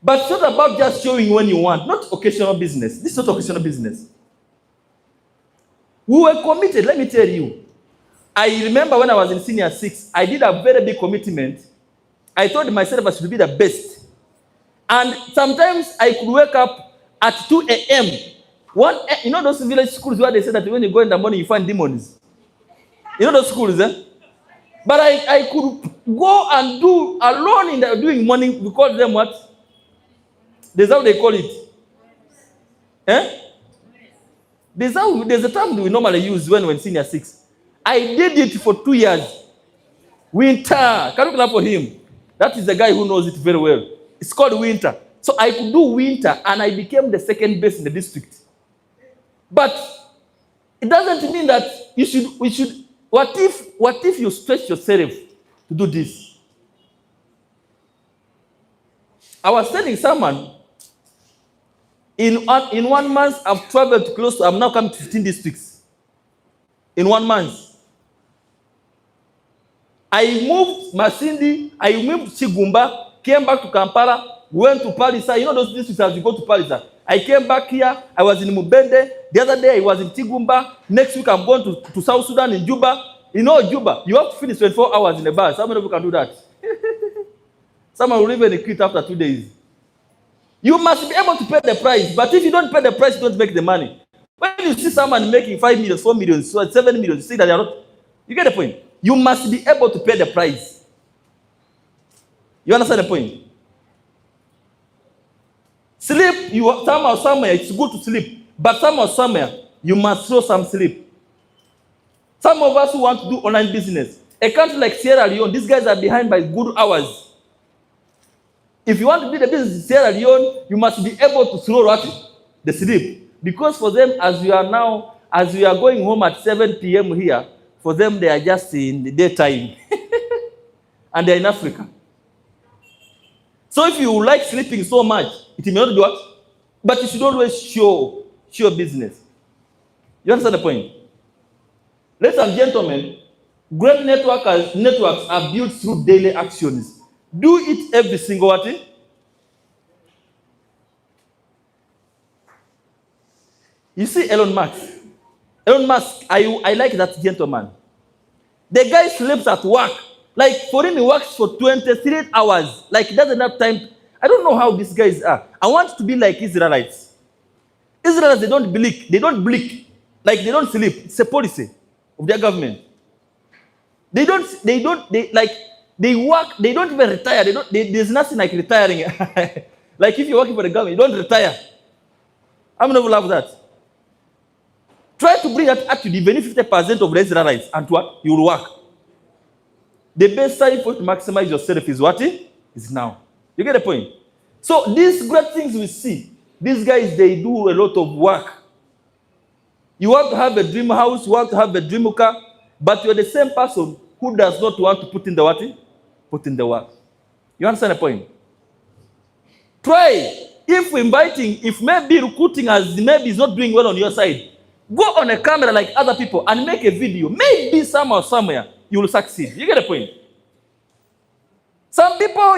But it's not about just showing when you want, not occasional business. This is not occasional business. We were committed, let me tell you. I remember when I was in senior 6, I did a very big commitment. I told myself I should be the best. And sometimes I could wake up at 2 a.m. You know those village schools where they say that when you go in the morning you find demons? You know those schools, eh? But I could go and do alone doing morning. We call them what? That's how they call it. Eh? There's a term we normally use when we're in senior 6. I did it for 2 years. Winter. Can you clap for him? That is the guy who knows it very well. It's called winter. So I could do winter and I became the second best in the district. But it doesn't mean that we should. What if you stretch yourself to do this? I was telling someone, in 1 month, I've traveled close to, I'm now coming to 15 districts. In 1 month. I moved Masindi, I moved Chigumba, came back to Kampala, went to Palisa. You know those districts as you go to Palisa. I came back here, I was in Mubende. The other day I was in Chigumba. Next week I'm going to South Sudan in Juba. You know Juba, you have to finish 24 hours in a bus. How many of you can do that? Someone will even quit after 2 days. You must be able to pay the price. But if you don't pay the price, you don't make the money. When you see someone making 5 million, 4 million, 7 million, you see that they are not. You get the point? You must be able to pay the price. You understand the point? Sleep, somehow, somewhere, it's good to sleep. But somehow, somewhere, you must show some sleep. Some of us who want to do online business, a country like Sierra Leone, these guys are behind by good hours. If you want to do the business in Sierra Leone, you must be able to throw the sleep. Because for them, as we are going home at 7 p.m. here, for them, they are just in the daytime. And they're in Africa. So if you like sleeping so much, it may not do what? But you should always show business. You understand the point? Ladies and gentlemen, great networks are built through daily actions. Do it every single day. You see Elon Musk. Elon Musk, I like that gentleman. The guy sleeps at work. Like, for him, he works for 23 hours. Like, he doesn't have time. I don't know how these guys are. I want to be like Israelites. Israelites, they don't blink. They don't blink. Like, they don't sleep. It's a policy of their government. They work. They don't even retire. There's nothing like retiring. Like, if you're working for the government, you don't retire. I'm not going to love that. Try to bring that attitude, even if 50% of the Israelites, and what? You will work. The best time for you to maximize yourself is what? Is now. You get the point? So these great things we see, these guys, they do a lot of work. You want to have a dream house, you want to have a dream car, but you're the same person who does not want to put in the what? Put in the work. You understand the point? Try. If maybe recruiting maybe is not doing well on your side, go on a camera like other people and make a video. Maybe somewhere you will succeed. You get the point? Some people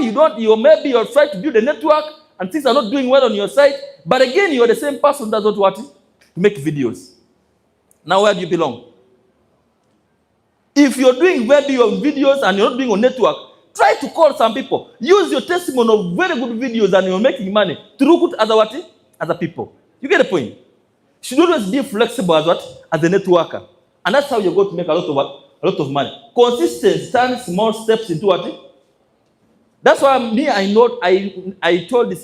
maybe you're trying to build a network and things are not doing well on your side, but again you're the same person that does what? To make videos. Now where do you belong? If you're doing maybe your videos and you're not doing a network, try to call some people. Use your testimony of very good videos and you're making money to recruit other people. You get the point? You should always be flexible as a networker. And that's how you're going to make a lot of money. Consistency turns small steps into what? That's why I told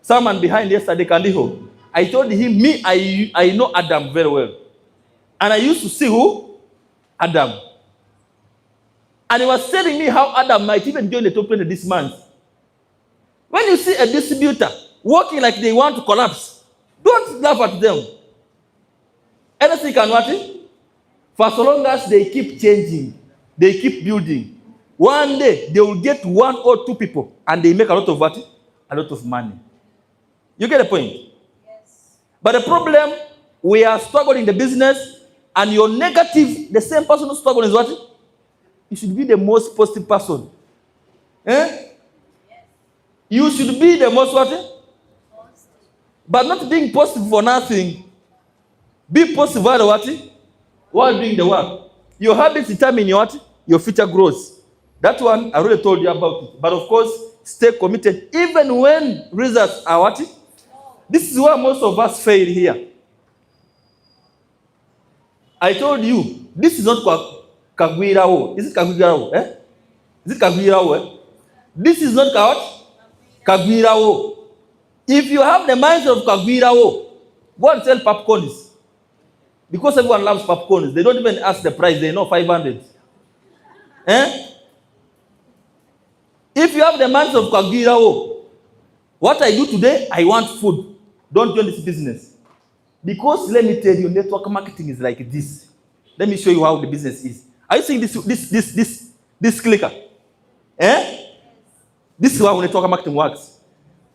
someone behind yesterday, Kandiho. I told him, I know Adam very well. And I used to see who? Adam. And he was telling me how Adam might even join the top 20 this month. When you see a distributor working like they want to collapse, don't laugh at them. Anything can what? For so long as they keep changing, they keep building. One day, they will get 1 or 2 people, and they make a lot of what? A lot of money. You get the point? Yes. But the problem, we are struggling in the business, and you're negative, the same person who's struggling is what? You should be the most positive person. Eh? Yes. You should be the most what? But not being positive for nothing. Be positive while what? While doing the work. Your habits determine your what? Your future growth. That one I already told you about it. But of course, stay committed even when results are what? This is where most of us fail here. I told you, this is not Kagwirao. Is it Kagwirao? Eh? Is it Kagwirao? Eh? This is not Kagwirao. If you have the mindset of Kagwirao, go and sell popcorns. Because everyone loves popcorns. They don't even ask the price. They know 500. Eh? If you have the mindset of Kagwirao, what I do today, I want food. Don't join this business. Because let me tell you, network marketing is like this. Let me show you how the business is. Are you seeing this clicker? Eh? This is how network marketing works.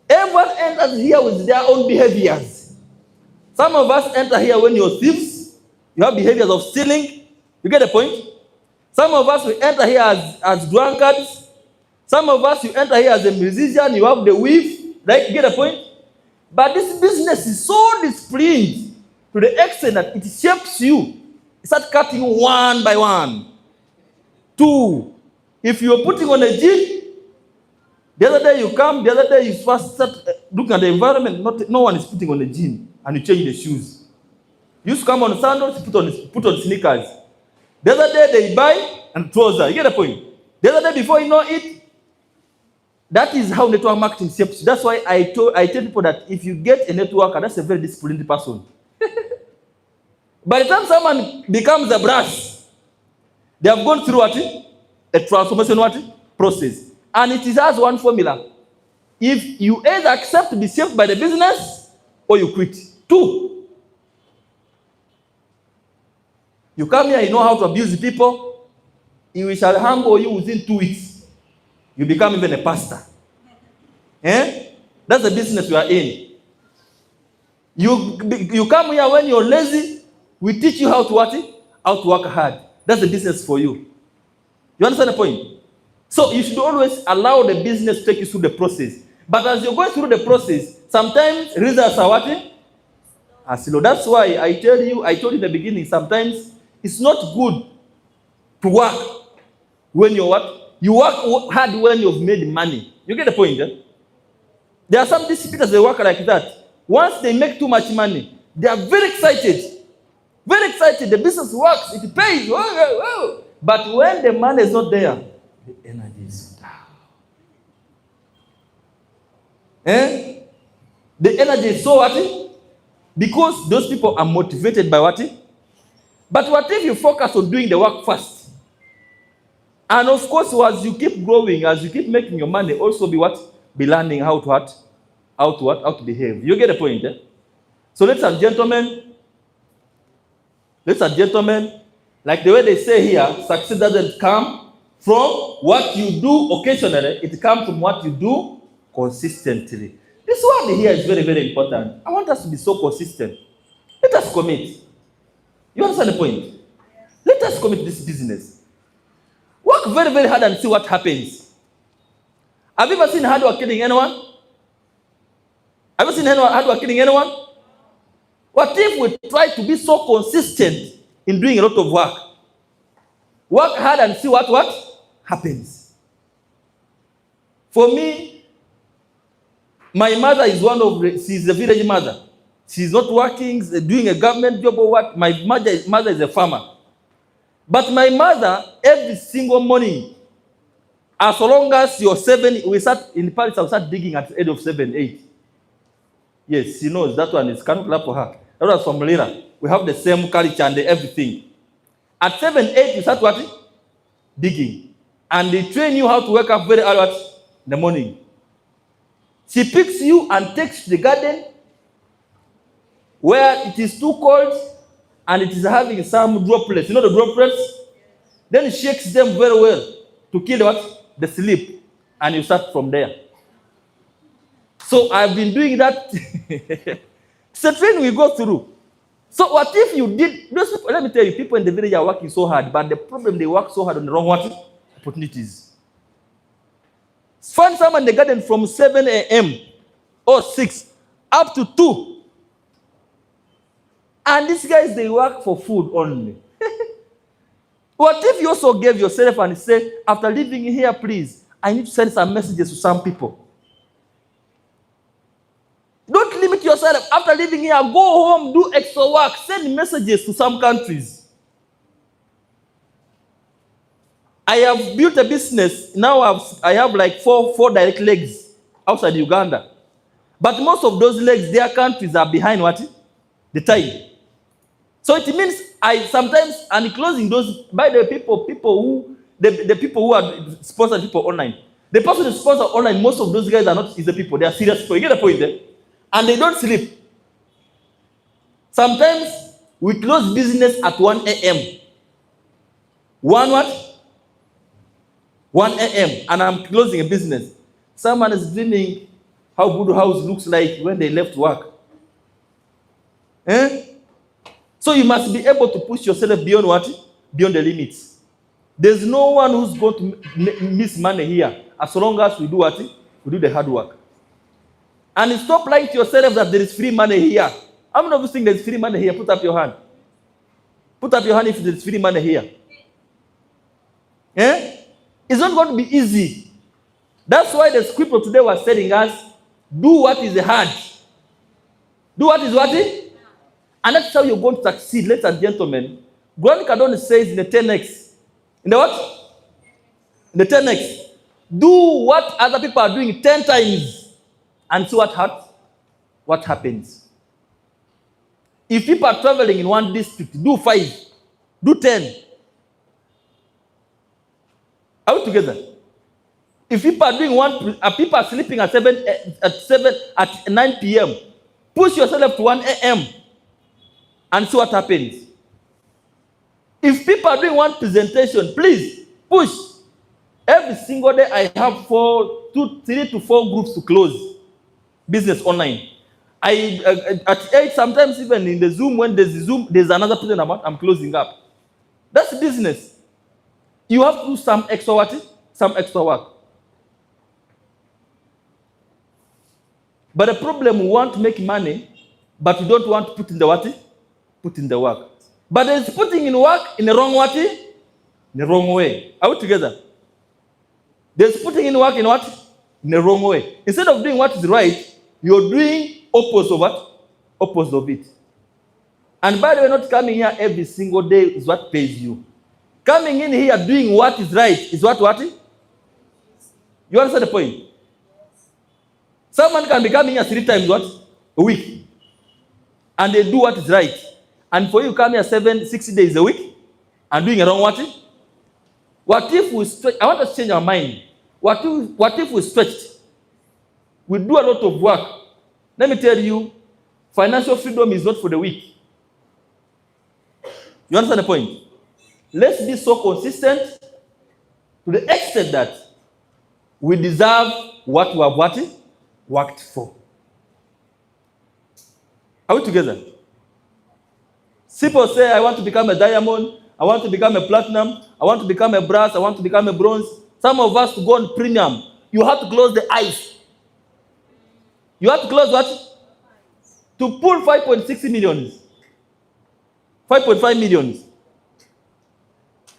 Everyone enters here with their own behaviors. Some of us enter here when you're thieves. You have behaviors of stealing. You get the point? Some of us will enter here as drunkards. Some of us, you enter here as a musician. You have the weave. Right? You get the point? But this business is so disciplined to the extent that it shapes you. You start cutting one by one. 2, if you're putting on a jean, the other day you come, the other day you first start looking at the environment, no one is putting on a jean, and you change the shoes. You used to come on sandals, put on sneakers. The other day they buy and trousers. You get the point? The other day before you know it, that is how network marketing shapes you. That's why I tell people that if you get a networker, that's a very disciplined person. By the time someone becomes a brass, they have gone through what? A transformation process. And it has one formula. If you either accept to be shaped by the business or you quit. 2, you come here, you know how to abuse people, we shall humble you within 2 weeks. You become even a pastor. Eh? That's the business you are in. You come here when you're lazy, we teach you how to what? How to work hard. That's the business for you. You understand the point? So you should always allow the business to take you through the process. But as you're going through the process, sometimes results are what? Slow. That's why I told you in the beginning, sometimes it's not good to work when you're what? You work hard when you've made money. You get the point, eh? There are some distributors, they work like that. Once they make too much money, they are very excited. Very excited. The business works. It pays. Whoa, whoa. But when the money is not there, the energy is down. Eh? The energy is so what? Because those people are motivated by what? But what if you focus on doing the work first? And of course, as you keep growing, as you keep making your money, also be what? Be learning how to behave. You get the point, eh? So ladies and gentlemen, like the way they say here, success doesn't come from what you do occasionally, it comes from what you do consistently. This word here is very, very important. I want us to be so consistent. Let us commit. You understand the point? Let us commit this business. Work very, very hard and see what happens. Have you ever seen hard work killing anyone? Have you seen hard work killing anyone? What if we try to be so consistent in doing a lot of work? Work hard and see what happens. For me, my mother is she's a village mother. She's not working, doing a government job or what. My mother is a farmer. But my mother, every single morning, as long as you're 7, we start in Paris, I'll start digging at the age of 7, 8. Yes, she knows that one is cannot clap for her. That was from Lira. We have the same culture and everything. At 7, 8, you start what? Digging. And they train you how to wake up very early in the morning. She picks you and takes to the garden where it is too cold and it is having some droplets. You know the droplets? Then she shakes them very well to kill what? The sleep. And you start from there. So I've been doing that. It's a training we go through. So what if you did, those people, let me tell you, people in the village are working so hard, but the problem, they work so hard on the wrong opportunities. Find someone in the garden from 7 a.m. or 6 up to 2. And these guys, they work for food only. What if you also gave yourself and say, after leaving here, please, I need to send some messages to some people. Don't limit yourself. After leaving here, go home, do extra work, send messages to some countries. I have built a business. Now I have like four direct legs outside Uganda. But most of those legs, their countries are behind what? The tide. So it means I sometimes, and closing those, by the people who, the people who are sponsored people online. The person who sponsor online, most of those guys are not easy people. They are serious people. You get the point there? And they don't sleep. Sometimes we close business at 1 a.m. 1 what? 1 a.m. and I'm closing a business. Someone is dreaming how good house looks like when they left work. So you must be able to push yourself beyond what? Beyond the limits. There's no one who's going to miss money here as long as we do what? We do the hard work. And stop lying to yourself that there is free money here. How many of you think there's free money here? Put up your hand. Put up your hand if there's free money here. It's not going to be easy. That's why the scripture today was telling us, do what is hard. Do what is what? And that's how you're going to succeed, ladies and gentlemen. Grant Cardone says in the 10x. In the what? In the 10x. Do what other people are doing 10 times. And see what happens. If people are traveling in one district, do 5. Do 10. Are we together? If people are doing people are sleeping at 9 p.m., push yourself to 1 a.m. and see what happens. If people are doing one presentation, please push. Every single day I have 3 to 4 groups to close business online. At 8, sometimes even in the Zoom, when there's Zoom, there's another person I'm closing up. That's business. You have to do some extra work. Some extra work. But the problem, we want to make money, but we don't want to put in the what? Put in the work. But there's putting in work in the wrong what? In the wrong way. Are we together? There's putting in work in what? In the wrong way. Instead of doing what is right, you're doing opposite of what? Opposite of it. And by the way, not coming here every single day is what pays you. Coming in here doing what is right is what? You understand the point? Someone can be coming here 3 times what? A week. And they do what is right. And for you come here 60 days a week and doing a wrong what? What if we stretch? I want us to change our mind. What if we stretched? We do a lot of work. Let me tell you, financial freedom is not for the weak. You understand the point? Let's be so consistent to the extent that we deserve what we have worked for. Are we together? People say, I want to become a diamond, I want to become a platinum, I want to become a brass, I want to become a bronze. Some of us to go on premium, you have to close the eyes. You have to close what? To pull 5.6 millions. 5.5 millions.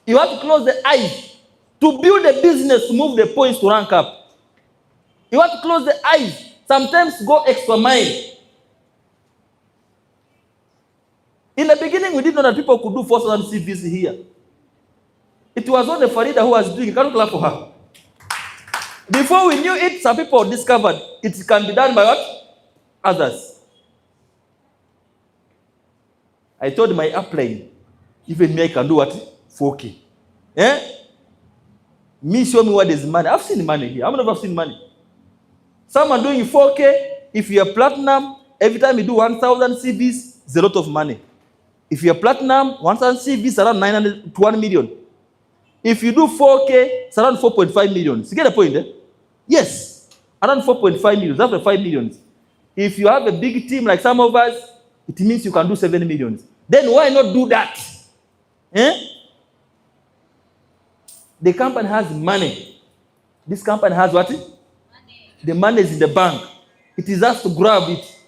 You have to close the eyes to build a business, to move the points to rank up. You have to close the eyes. Sometimes go extra mile. In the beginning, we didn't know that people could do 4,000 CVs here. It was not the Farida who was doing it. Can you clap for her? Before we knew it, some people discovered it can be done by what? Others. I told my upline, even me I can do what? 4K. Me show me what is money. I've seen money here. How many of you have seen money? Someone doing 4K, if you're platinum, every time you do 1,000 CVs, it's a lot of money. If you're platinum, 1,000 CVs, around 900 to 1 million. If you do 4K, it's around 4.5 million. You get the point, Yes, around 4.5 million. That's the 5 millions. If you have a big team like some of us, it means you can do 7 millions. Then why not do that? The company has money. This company has what? The money is in the bank. It is us to grab it.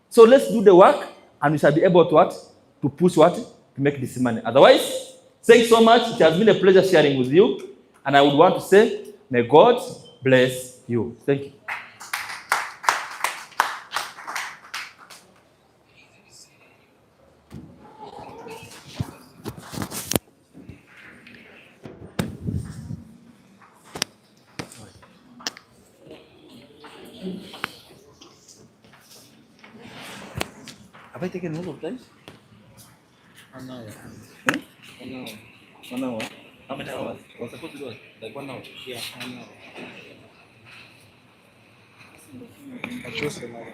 So let's do the work, and we shall be able to what? To push what? To make this money. Otherwise, thank you so much. It has been a pleasure sharing with you. And I would want to say, may God bless you. Thank you. Have I taken most of time? 1 hour. Hmm? 1 hour. 1 hour. How many hours? I was supposed to do it like 1 hour. Yeah, 1 hour. I chose another.